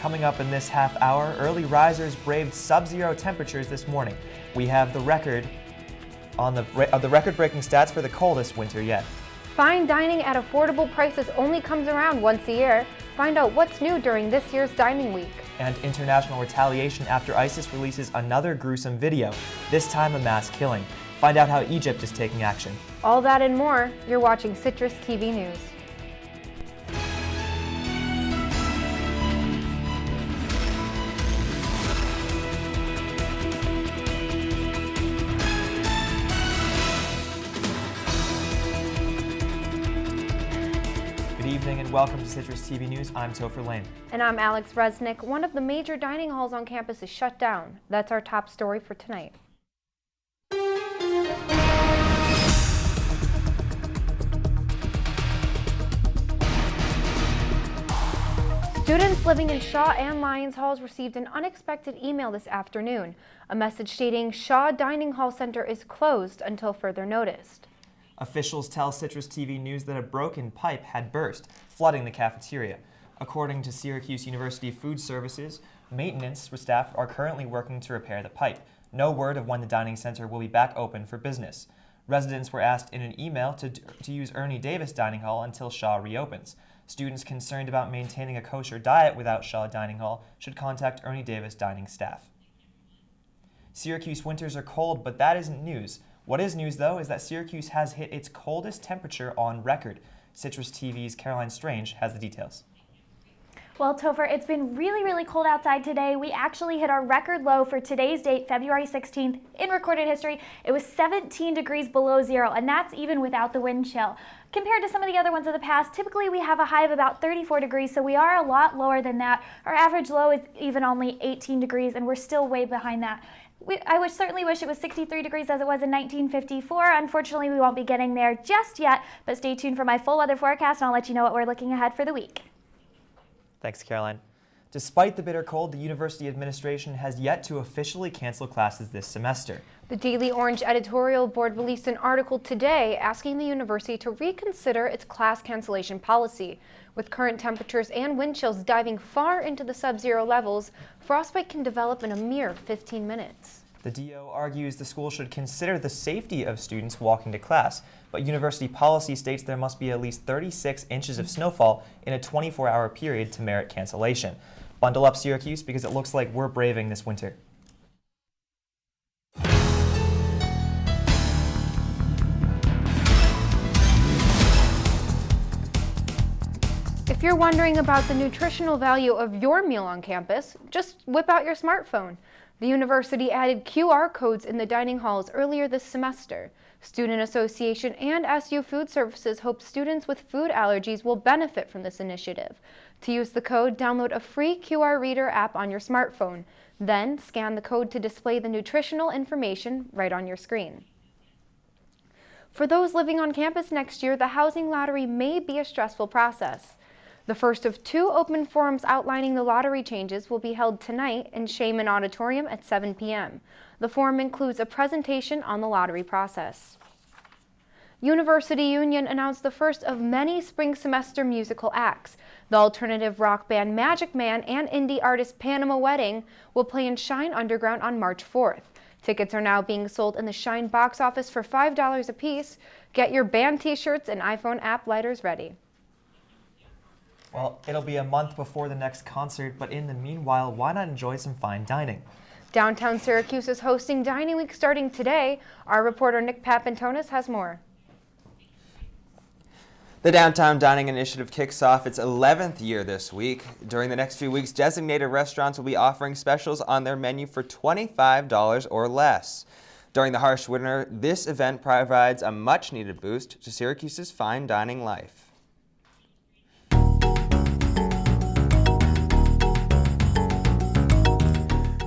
Coming up in this half hour, early risers braved sub-zero temperatures this morning. We have the record on the record-breaking stats for the coldest winter yet. Fine dining at affordable prices only comes around once a year. Find out what's new during this year's Dining Week. And international retaliation after ISIS releases another gruesome video, this time a mass killing. Find out how Egypt is taking action. All that and more. You're watching Citrus TV News. Good evening and welcome to Citrus TV News. I'm Topher Lane. And I'm Alex Resnick. One of the major dining halls on campus is shut down. That's our top story for tonight. Students living in Shaw and Lyons Halls received an unexpected email this afternoon. A message stating Shaw Dining Hall Center is closed until further notice. Officials tell Citrus TV News that a broken pipe had burst, flooding the cafeteria. According to Syracuse University Food Services, maintenance staff are currently working to repair the pipe. No word of when the dining center will be back open for business. Residents were asked in an email to use Ernie Davis Dining Hall until Shaw reopens. Students concerned about maintaining a kosher diet without Shaw Dining Hall should contact Ernie Davis dining staff. Syracuse winters are cold, but that isn't news. What is news, though, is that Syracuse has hit its coldest temperature on record. Citrus TV's Caroline Strange has the details. Well, Topher, it's been really cold outside today. We actually hit our record low for today's date, February 16th, in recorded history. It was 17 degrees below zero, and that's even without the wind chill. Compared to some of the other ones of the past, typically we have a high of about 34 degrees, so we are a lot lower than that. Our average low is even only 18 degrees, and we're still way behind that. I certainly wish it was 63 degrees as it was in 1954. Unfortunately, we won't be getting there just yet, but stay tuned for my full weather forecast, and I'll let you know what we're looking ahead for the week. Thanks, Caroline. Despite the bitter cold, the university administration has yet to officially cancel classes this semester. The Daily Orange editorial board released an article today asking the university to reconsider its class cancellation policy. With current temperatures and wind chills diving far into the sub-zero levels, frostbite can develop in a mere 15 minutes. The DO argues the school should consider the safety of students walking to class, but university policy states there must be at least 36 inches of snowfall in a 24-hour period to merit cancellation. Bundle up, Syracuse, because it looks like we're braving this winter. If you're wondering about the nutritional value of your meal on campus, just whip out your smartphone. The university added QR codes in the dining halls earlier this semester. Student Association and SU Food Services hope students with food allergies will benefit from this initiative. To use the code, download a free QR reader app on your smartphone. Then scan the code to display the nutritional information right on your screen. For those living on campus next year, the housing lottery may be a stressful process. The first of two open forums outlining the lottery changes will be held tonight in Shaman Auditorium at 7 p.m. The forum includes a presentation on the lottery process. University Union announced the first of many spring semester musical acts. The alternative rock band Magic Man and indie artist Panama Wedding will play in Shine Underground on March 4th. Tickets are now being sold in the Shine box office for $5 apiece. Get your band t-shirts and iPhone app lighters ready. Well, it'll be a month before the next concert, but in the meanwhile, why not enjoy some fine dining? Downtown Syracuse is hosting Dining Week starting today. Our reporter Nick Papantonis has more. The Downtown Dining Initiative kicks off its 11th year this week. During the next few weeks, designated restaurants will be offering specials on their menu for $25 or less. During the harsh winter, this event provides a much-needed boost to Syracuse's fine dining life.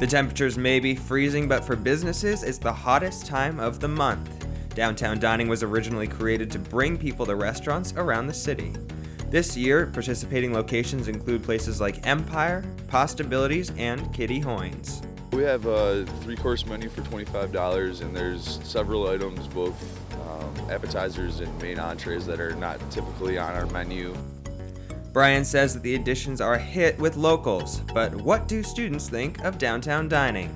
The temperatures may be freezing, but for businesses, it's the hottest time of the month. Downtown dining was originally created to bring people to restaurants around the city. This year, participating locations include places like Empire, Postabilities, and Kitty Hoynes. We have a three-course menu for $25, and there's several items, both appetizers and main entrees, that are not typically on our menu. Brian says that the additions are a hit with locals, but what do students think of downtown dining?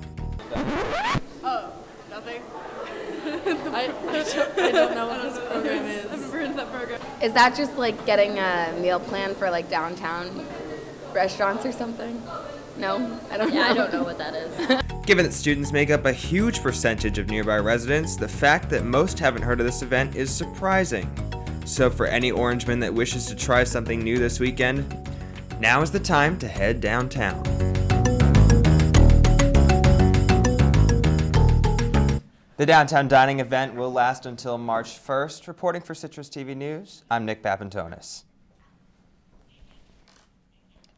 Oh, nothing. I don't know what this program is. I've never heard of that program. Is that just like getting a meal plan for like downtown restaurants or something? No, I don't know. I don't know what that is. Given that students make up a huge percentage of nearby residents, the fact that most haven't heard of this event is surprising. So for any Orangeman that wishes to try something new this weekend, now is the time to head downtown. The downtown dining event will last until March 1st. Reporting for CitrusTV News, I'm Nick Papantonis.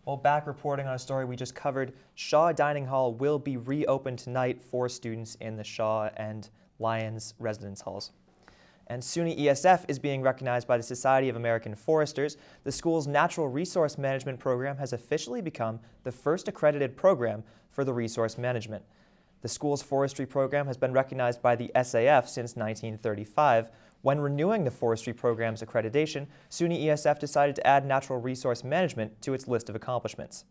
Well, back reporting on a story we just covered, Shaw Dining Hall will be reopened tonight for students in the Shaw and Lyons residence halls. And SUNY ESF is being recognized by the Society of American Foresters. The school's Natural Resource Management program has officially become the first accredited program for the resource management. The school's forestry program has been recognized by the SAF since 1935. When renewing the forestry program's accreditation, SUNY ESF decided to add natural resource management to its list of accomplishments.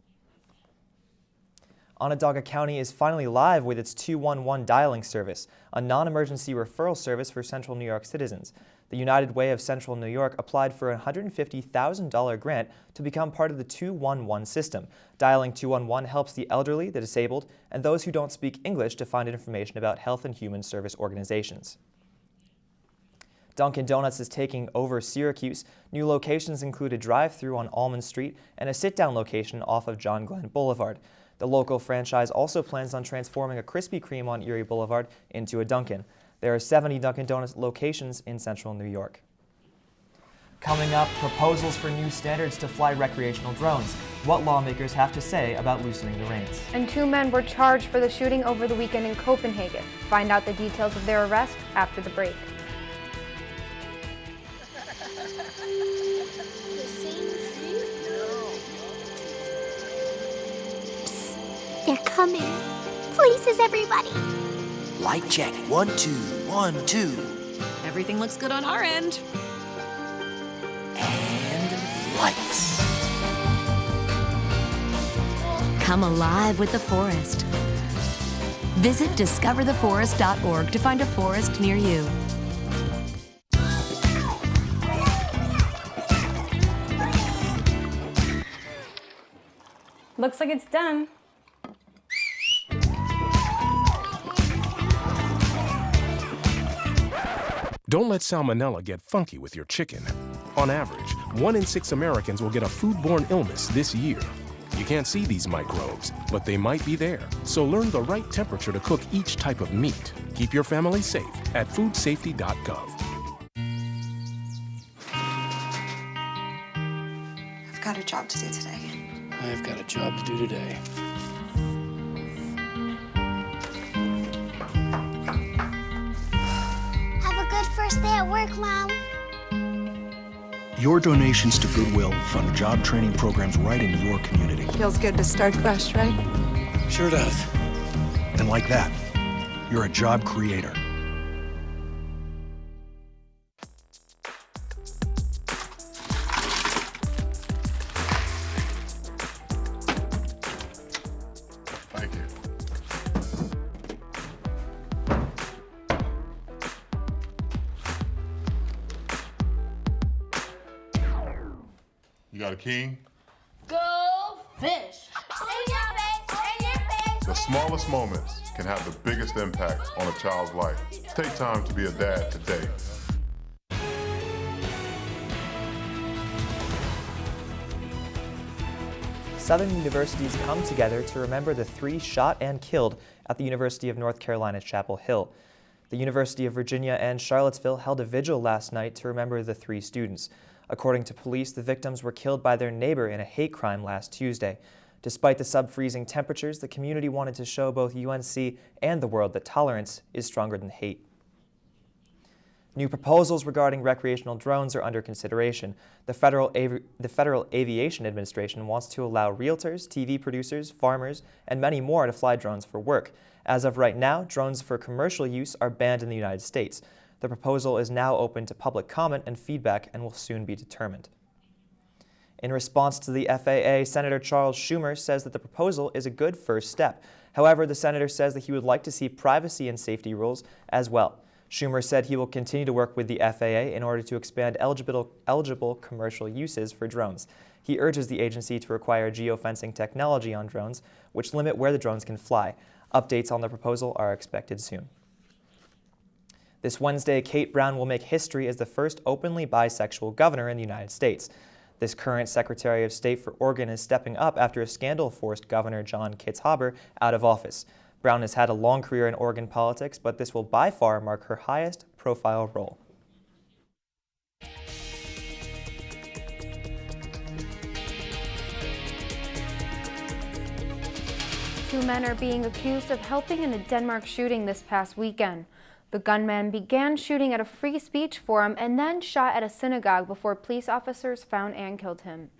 Onondaga County is finally live with its 211 dialing service, a non-emergency referral service for Central New York citizens. The United Way of Central New York applied for a $150,000 grant to become part of the 211 system. Dialing 211 helps the elderly, the disabled, and those who don't speak English to find information about health and human service organizations. Dunkin' Donuts is taking over Syracuse. New locations include a drive-thru on Almond Street and a sit-down location off of John Glenn Boulevard. The local franchise also plans on transforming a Krispy Kreme on Erie Boulevard into a Dunkin'. There are 70 Dunkin' Donuts locations in central New York. Coming up, proposals for new standards to fly recreational drones. What lawmakers have to say about loosening the reins. And 2 men were charged for the shooting over the weekend in Copenhagen. Find out the details of their arrest after the break. They're coming. Places, everybody. Light check. 1, 2, 1, 2. Everything looks good on our end. And lights. Come alive with the forest. Visit discovertheforest.org to find a forest near you. Looks like it's done. Don't let salmonella get funky with your chicken. On average, 1 in 6 Americans will get a foodborne illness this year. You can't see these microbes, but they might be there. So learn the right temperature to cook each type of meat. Keep your family safe at foodsafety.gov. I've got a job to do today. I've got a job to do today. Have a good first day at work, Mom. Your donations to Goodwill fund job training programs right in your community. Feels good to start fresh, right? Sure does. And like that, you're a job creator. Thank you. You got a king? Go fish. The smallest moments can have the biggest impact on a child's life. Take time to be a dad today. Southern universities come together to remember the 3 shot and killed at the University of North Carolina's Chapel Hill. The University of Virginia and Charlottesville held a vigil last night to remember the 3 students. According to police, the victims were killed by their neighbor in a hate crime last Tuesday. Despite the sub-freezing temperatures, the community wanted to show both UNC and the world that tolerance is stronger than hate. New proposals regarding recreational drones are under consideration. The Federal Aviation Administration wants to allow realtors, TV producers, farmers, and many more to fly drones for work. As of right now, drones for commercial use are banned in the United States. The proposal is now open to public comment and feedback and will soon be determined. In response to the FAA, Senator Charles Schumer says that the proposal is a good first step. However, the senator says that he would like to see privacy and safety rules as well. Schumer said he will continue to work with the FAA in order to expand eligible commercial uses for drones. He urges the agency to require geofencing technology on drones, which limit where the drones can fly. Updates on the proposal are expected soon. This Wednesday, Kate Brown will make history as the first openly bisexual governor in the United States. This current Secretary of State for Oregon is stepping up after a scandal forced Governor John Kitzhaber out of office. Brown has had a long career in Oregon politics, but this will by far mark her highest profile role. Two men are being accused of helping in a Denmark shooting this past weekend. The gunman began shooting at a free speech forum and then shot at a synagogue before police officers found and killed him.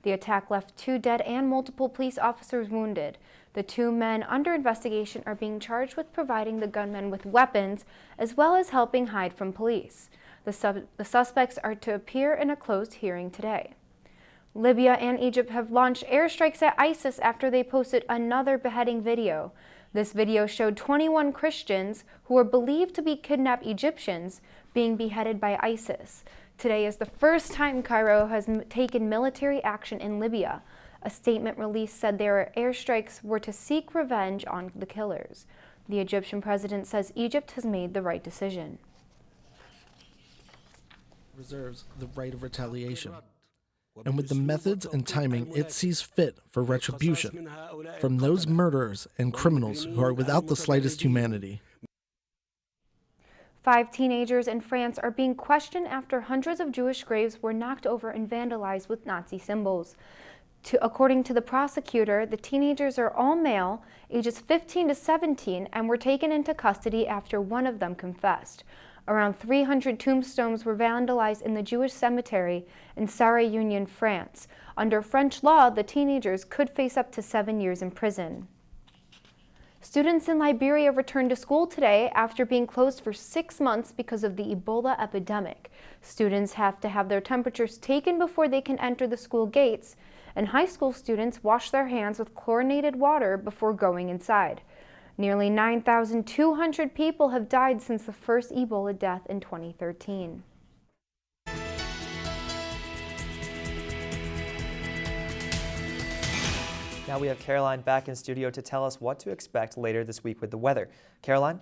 The attack left 2 dead and multiple police officers wounded. The 2 men under investigation are being charged with providing the gunman with weapons as well as helping hide from police. The suspects are to appear in a closed hearing today. Libya and Egypt have launched airstrikes at ISIS after they posted another beheading video. This video showed 21 Christians who were believed to be kidnapped Egyptians being beheaded by ISIS. Today is the first time Cairo has taken military action in Libya. A statement released said their airstrikes were to seek revenge on the killers. The Egyptian president says Egypt has made the right decision. Reserves the right of retaliation, and with the methods and timing it sees fit for retribution from those murderers and criminals who are without the slightest humanity. 5 teenagers in France are being questioned after hundreds of Jewish graves were knocked over and vandalized with Nazi symbols. According to the prosecutor, the teenagers are all male, ages 15 to 17, and were taken into custody after one of them confessed. Around 300 tombstones were vandalized in the Jewish cemetery in Sarre-Union, France. Under French law, the teenagers could face up to 7 years in prison. Students in Liberia returned to school today after being closed for 6 months because of the Ebola epidemic. Students have to have their temperatures taken before they can enter the school gates, and high school students wash their hands with chlorinated water before going inside. Nearly 9,200 people have died since the first Ebola death in 2013. Now we have Caroline back in studio to tell us what to expect later this week with the weather. Caroline?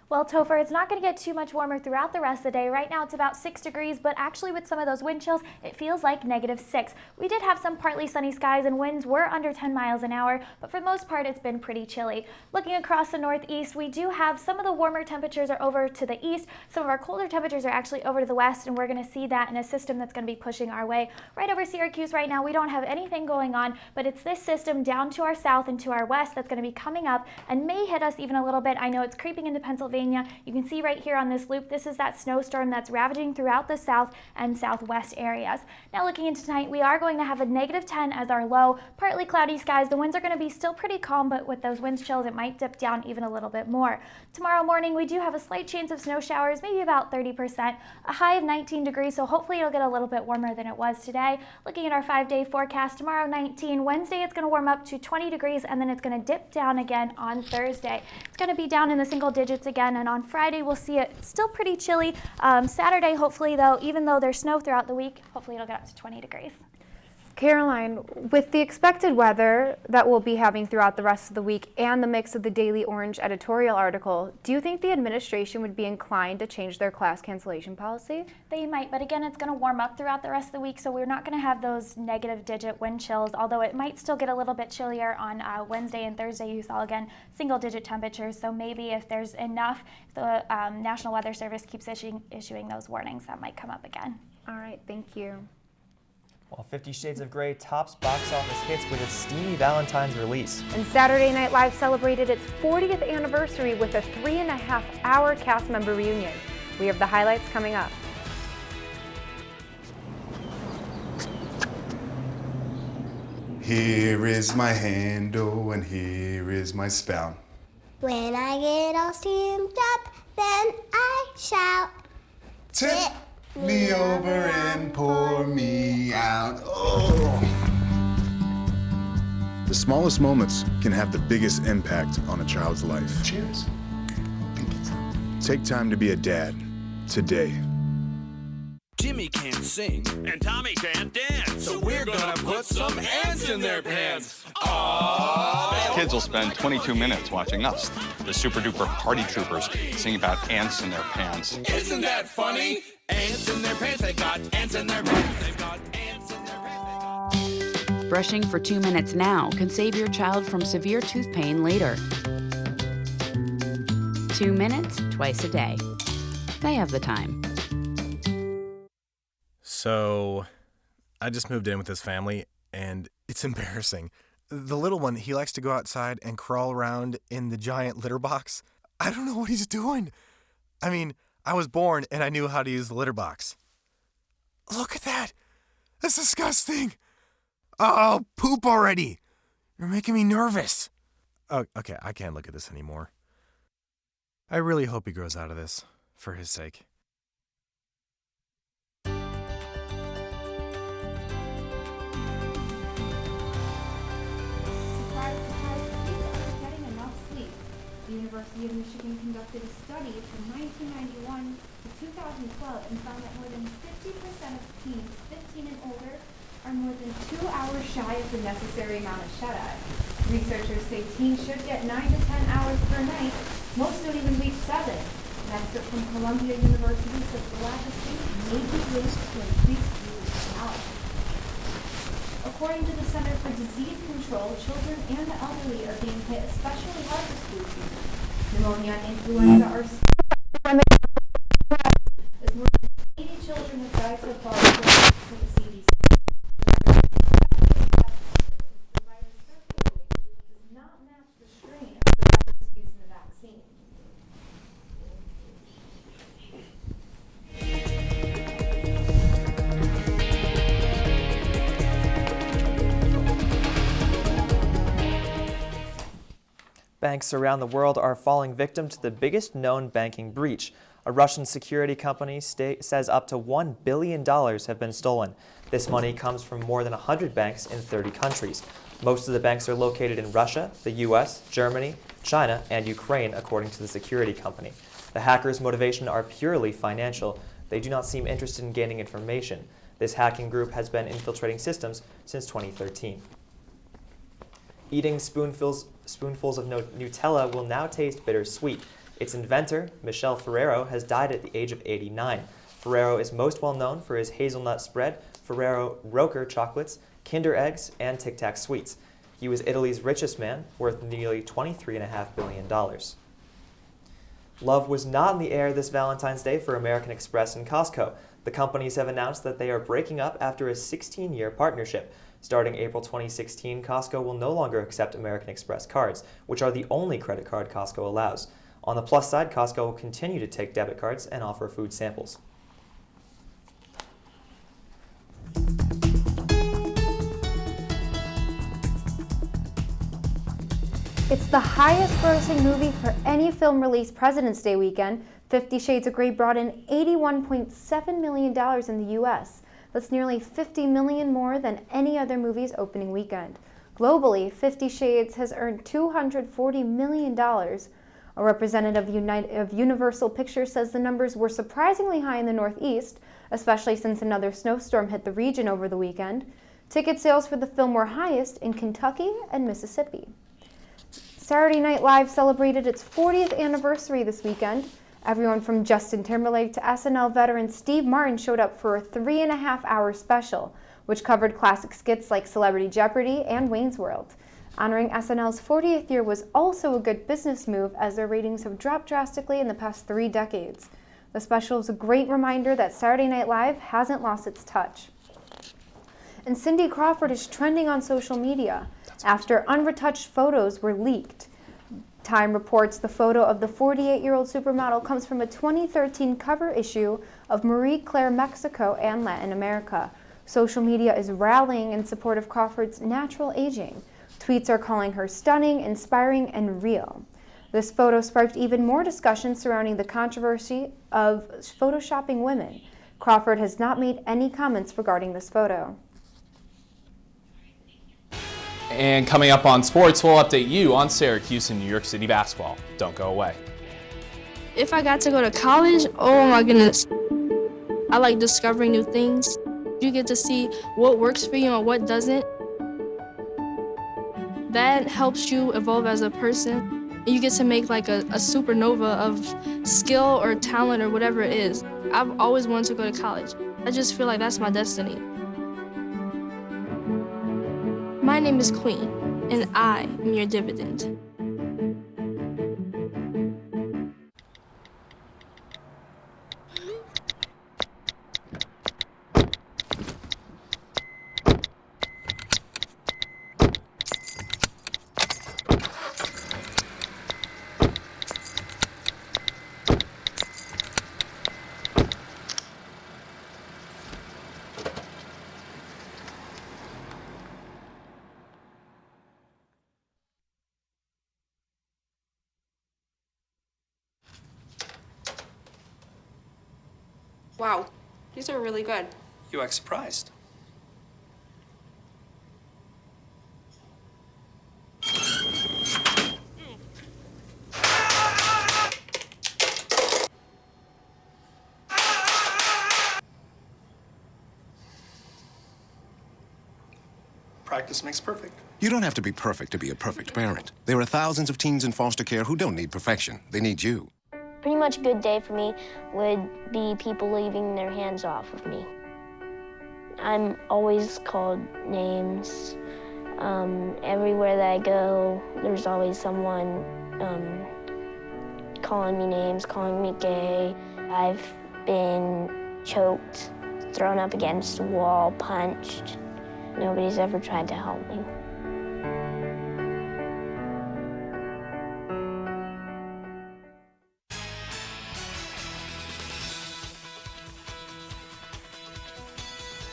Well, Topher, it's not going to get too much warmer throughout the rest of the day. Right now it's about 6 degrees, but actually with some of those wind chills, it feels like -6. We did have some partly sunny skies and winds were under 10 miles an hour, but for the most part it's been pretty chilly. Looking across the northeast, we do have some of the warmer temperatures are over to the east. Some of our colder temperatures are actually over to the west, and we're going to see that in a system that's going to be pushing our way. Right over Syracuse right now, we don't have anything going on, but it's this system down to our south and to our west that's going to be coming up and may hit us even a little bit. I know it's creeping into Pennsylvania. You can see right here on this loop, this is that snowstorm that's ravaging throughout the south and southwest areas. Now looking into tonight, we are going to have a -10 as our low, partly cloudy skies. The winds are going to be still pretty calm, but with those wind chills, it might dip down even a little bit more. Tomorrow morning, we do have a slight chance of snow showers, maybe about 30%, a high of 19 degrees, so hopefully it'll get a little bit warmer than it was today. Looking at our 5-day forecast, tomorrow 19, Wednesday it's going to warm up to 20 degrees, and then it's going to dip down again on Thursday. It's going to be down in the single digits again, and on Friday we'll see it still pretty chilly. Saturday, hopefully though, even though there's snow throughout the week, hopefully it'll get up to 20 degrees. Caroline, with the expected weather that we'll be having throughout the rest of the week and the mix of the Daily Orange editorial article, do you think the administration would be inclined to change their class cancellation policy? They might, but again, it's going to warm up throughout the rest of the week, so we're not going to have those -digit wind chills, although it might still get a little bit chillier on Wednesday and Thursday. You saw, again, single-digit temperatures, so maybe if there's enough, the National Weather Service keeps issuing those warnings, that might come up again. All right, thank you. Well, 50 Shades of Grey tops box office hits with its steamy Valentine's release. And Saturday Night Live celebrated its 40th anniversary with a 3.5-hour cast member reunion. We have the highlights coming up. Here is my handle and here is my spout. When I get all steamed up, then I shout. Tip me over and pour me out. Oh. The smallest moments can have the biggest impact on a child's life. Cheers. Take time to be a dad today. Jimmy can't sing, and Tommy can't dance. so we're gonna put some ants in their pants. Aww. Kids will spend 22 minutes watching us, the super duper party troopers, sing about ants in their pants. Isn't that funny? Ants in their pants, they got ants in their pants, they've got ants in their pants. Brushing for 2 minutes now can save your child from severe tooth pain later. 2 minutes, twice a day. They have the time. So, I just moved in with this family, and it's embarrassing. The little one, he likes to go outside and crawl around in the giant litter box. I don't know what he's doing. I mean, I was born and I knew how to use the litter box. Look at that! That's disgusting! Oh, poop already! You're making me nervous. Oh, okay, I can't look at this anymore. I really hope he grows out of this, for his sake. The University of Michigan conducted a study from 1991 to 2012 and found that more than 50% of teens 15 and older are more than 2 hours shy of the necessary amount of shut-eye. Researchers say teens should get 9 to 10 hours per night. Most don't even reach 7. An expert from Columbia University says the lack of sleep may be linked to increased mortality. According to the Center for Disease Control, children and the elderly are being hit especially hard this flu season. Pneumonia and influenza are still as more than 80 children have died so far, according to the CDC. The virus circulating does not match the strain of the virus used in the vaccine. Banks around the world are falling victim to the biggest known banking breach. A Russian security company says up to $1 billion have been stolen. This money comes from more than 100 banks in 30 countries. Most of the banks are located in Russia, the U.S., Germany, China, and Ukraine, according to the security company. The hackers' motivation are purely financial. They do not seem interested in gaining information. This hacking group has been infiltrating systems since 2013. Eating spoonfuls of Nutella will now taste bittersweet. Its inventor, Michel Ferrero, has died at the age of 89. Ferrero is most well known for his hazelnut spread, Ferrero Rocher chocolates, Kinder Eggs, and Tic Tac sweets. He was Italy's richest man, worth nearly $23.5 billion. Love was not in the air this Valentine's Day for American Express and Costco. The companies have announced that they are breaking up after a 16-year partnership. Starting April 2016, Costco will no longer accept American Express cards, which are the only credit card Costco allows. On the plus side, Costco will continue to take debit cards and offer food samples. It's the highest grossing movie for any film released President's Day weekend. 50 Shades of Grey brought in $81.7 million in the U.S. That's nearly $50 million more than any other movie's opening weekend. Globally, 50 Shades has earned $240 million. A representative of Universal Pictures says the numbers were surprisingly high in the Northeast, especially since another snowstorm hit the region over the weekend. Ticket sales for the film were highest in Kentucky and Mississippi. Saturday Night Live celebrated its 40th anniversary this weekend. Everyone from Justin Timberlake to SNL veteran Steve Martin showed up for a 3.5-hour special, which covered classic skits like Celebrity Jeopardy and Wayne's World. Honoring SNL's 40th year was also a good business move, as their ratings have dropped drastically in the past 3 decades. The special is a great reminder that Saturday Night Live hasn't lost its touch. And Cindy Crawford is trending on social media after unretouched photos were leaked. Time reports the photo of the 48-year-old supermodel comes from a 2013 cover issue of Marie Claire Mexico and Latin America. Social media is rallying in support of Crawford's natural aging. Tweets are calling her stunning, inspiring, and real. This photo sparked even more discussion surrounding the controversy of photoshopping women. Crawford has not made any comments regarding this photo. And coming up on sports, we'll update you on Syracuse and New York City basketball. Don't go away. If I got to go to college, oh my goodness. I like discovering new things. You get to see what works for you and what doesn't. That helps you evolve as a person. You get to make like a supernova of skill or talent or whatever it is. I've always wanted to go to college. I just feel like that's my destiny. My name is Queen, and I am your dividend. Wow, these are really good. You act surprised. Practice makes perfect. You don't have to be perfect to be a perfect parent. There are thousands of teens in foster care who don't need perfection. They need you. Pretty much a good day for me would be people leaving their hands off of me. I'm always called names. Everywhere that I go, there's always someone calling me names, calling me gay. I've been choked, thrown up against a wall, punched. Nobody's ever tried to help me.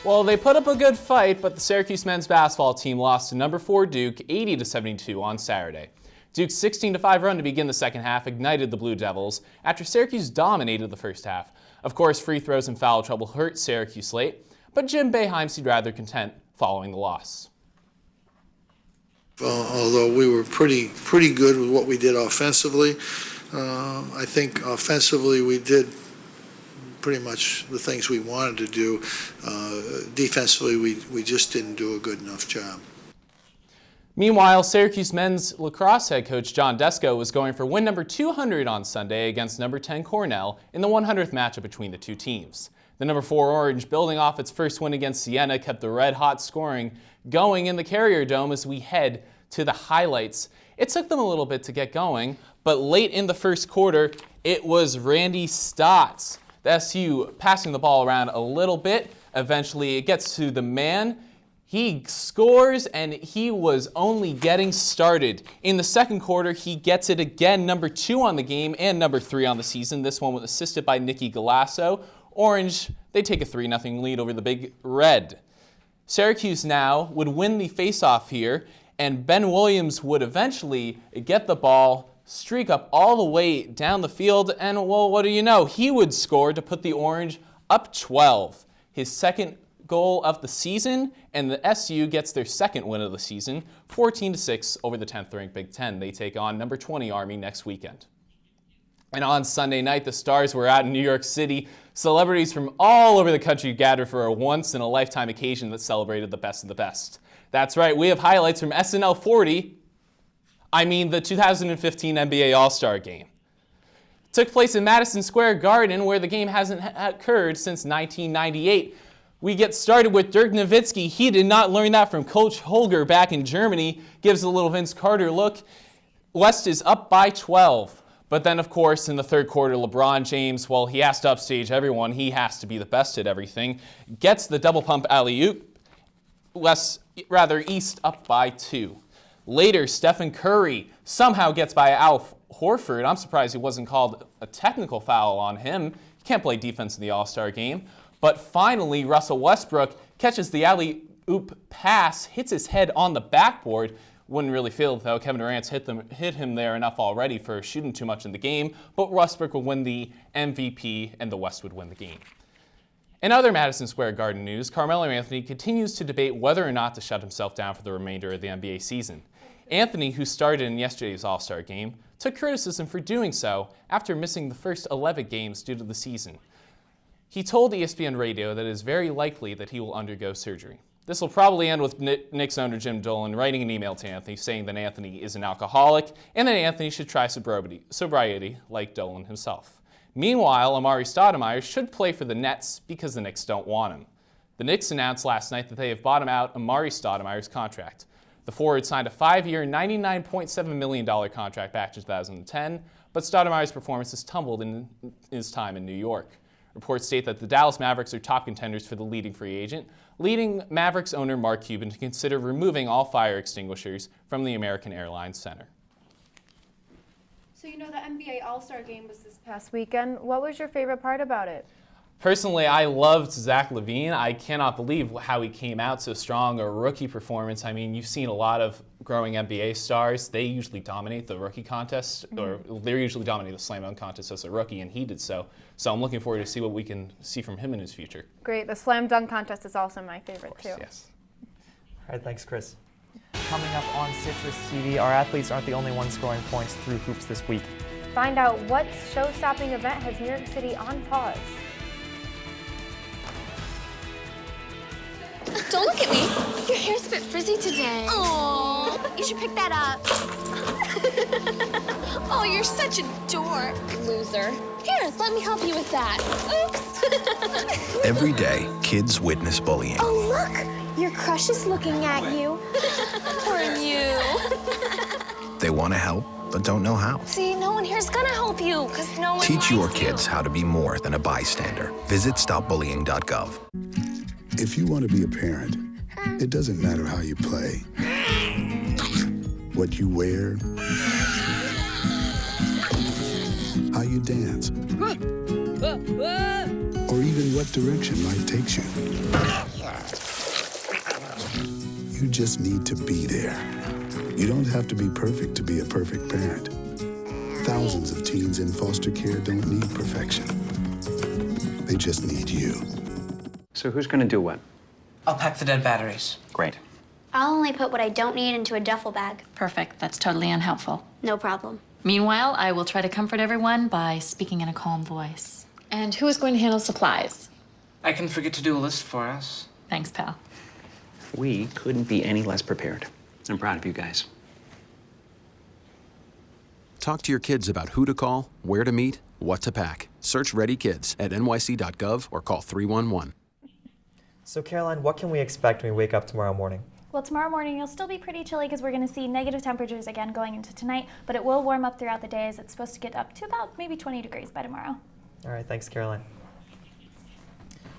Well, they put up a good fight, but the Syracuse men's basketball team lost to number 4 Duke 80-72 on Saturday. Duke's 16-5 run to begin the second half ignited the Blue Devils after Syracuse dominated the first half. Of course, free throws and foul trouble hurt Syracuse late, but Jim Boeheim seemed rather content following the loss. Although we were pretty good with what we did offensively, I think offensively we did pretty much the things we wanted to do. Defensively, we just didn't do a good enough job. Meanwhile, Syracuse men's lacrosse head coach John Desko was going for win number 200 on Sunday against number 10 Cornell in the 100th matchup between the two teams. The number 4 Orange, building off its first win against Siena, kept the red-hot scoring going in the Carrier Dome as we head to the highlights. It took them a little bit to get going, but late in the first quarter, it was Randy Stotts. The SU passing the ball around a little bit. Eventually, it gets to the man. He scores, and he was only getting started. In the second quarter, he gets it again, number 2 on the game and number 3 on the season. This one was assisted by Nicky Galasso. Orange, they take a 3-0 lead over the Big Red. Syracuse now would win the faceoff here, and Ben Williams would eventually get the ball, streak up all the way down the field, and well, what do you know? He would score to put the Orange up 12. His second goal of the season, and the SU gets their second win of the season, 14-6 over the 10th ranked Big Ten. They take on number 20 Army next weekend. And on Sunday night, the Stars were out in New York City. Celebrities from all over the country gathered for a once-in-a-lifetime occasion that celebrated the best of the best. That's right, we have highlights from SNL 40, the 2015 NBA All-Star Game. It took place in Madison Square Garden, where the game hasn't occurred since 1998. We get started with Dirk Nowitzki. He did not learn that from Coach Holger back in Germany. Gives a little Vince Carter look. West is up by 12. But then, of course, in the third quarter, LeBron James, well, he has to upstage everyone. He has to be the best at everything. Gets the double pump alley-oop. East up by 2. Later, Stephen Curry somehow gets by Al Horford. I'm surprised he wasn't called a technical foul on him. He can't play defense in the All-Star game. But finally, Russell Westbrook catches the alley-oop pass, hits his head on the backboard. Wouldn't really feel it, though. Kevin Durant's hit him there enough already for shooting too much in the game. But Westbrook would win the MVP, and the West would win the game. In other Madison Square Garden news, Carmelo Anthony continues to debate whether or not to shut himself down for the remainder of the NBA season. Anthony, who started in yesterday's All-Star game, took criticism for doing so after missing the first 11 games due to the season. He told ESPN Radio that it is very likely that he will undergo surgery. This will probably end with Knicks owner Jim Dolan writing an email to Anthony saying that Anthony is an alcoholic and that Anthony should try sobriety like Dolan himself. Meanwhile, Amari Stoudemire should play for the Nets because the Knicks don't want him. The Knicks announced last night that they have bottomed out Amari Stoudemire's contract. The forward signed a 5-year, $99.7 million contract back in 2010, but Stoudemire's performance has tumbled in his time in New York. Reports state that the Dallas Mavericks are top contenders for the leading free agent, leading Mavericks owner Mark Cuban to consider removing all fire extinguishers from the American Airlines Center. So the NBA All-Star Game was this past weekend. What was your favorite part about it? Personally, I loved Zach LaVine. I cannot believe how he came out so strong, a rookie performance. I mean, you've seen a lot of growing NBA stars. They usually dominate the rookie contest, or they're usually dominating the slam dunk contest as a rookie, and he did so. So I'm looking forward to see what we can see from him in his future. Great. The slam dunk contest is also my favorite, too. Yes. All right, thanks, Chris. Coming up on Citrus TV, our athletes aren't the only ones scoring points through hoops this week. Find out what show-stopping event has New York City on pause. Don't look at me. Your hair's a bit frizzy today. Oh, you should pick that up. Oh, you're such a dork. Loser. Here, let me help you with that. Oops. Every day, kids witness bullying. Oh, look. Your crush is looking at you. Poor you. They want to help, but don't know how. See, no one here's gonna help you, because no one Teach your likes you. kids how to be more than a bystander. Visit stopbullying.gov. If you want to be a parent, it doesn't matter how you play, what you wear, how you dance, or even what direction life takes you. You just need to be there. You don't have to be perfect to be a perfect parent. Thousands of teens in foster care don't need perfection. They just need you. So who's going to do what? I'll pack the dead batteries. Great. I'll only put what I don't need into a duffel bag. Perfect. That's totally unhelpful. No problem. Meanwhile, I will try to comfort everyone by speaking in a calm voice. And who is going to handle supplies? I can forget to do a list for us. Thanks, pal. We couldn't be any less prepared. I'm proud of you guys. Talk to your kids about who to call, where to meet, what to pack. Search Ready Kids at nyc.gov or call 311. So Caroline, what can we expect when we wake up tomorrow morning? Well, tomorrow morning you'll still be pretty chilly because we're going to see negative temperatures again going into tonight, but it will warm up throughout the day as it's supposed to get up to about maybe 20 degrees by tomorrow. All right, thanks, Caroline.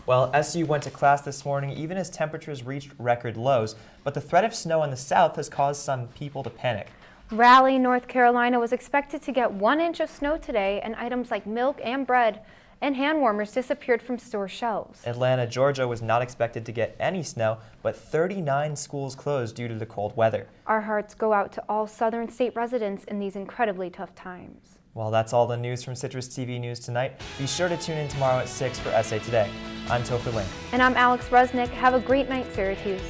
Well, SU went to class this morning even as temperatures reached record lows, but the threat of snow in the south has caused some people to panic. Raleigh, North Carolina was expected to get 1 inch of snow today, and items like milk and bread and hand warmers disappeared from store shelves. Atlanta, Georgia was not expected to get any snow, but 39 schools closed due to the cold weather. Our hearts go out to all southern state residents in these incredibly tough times. Well, that's all the news from Citrus TV News tonight. Be sure to tune in tomorrow at 6 for SA Today. I'm Topher Link. And I'm Alex Resnick. Have a great night, Syracuse.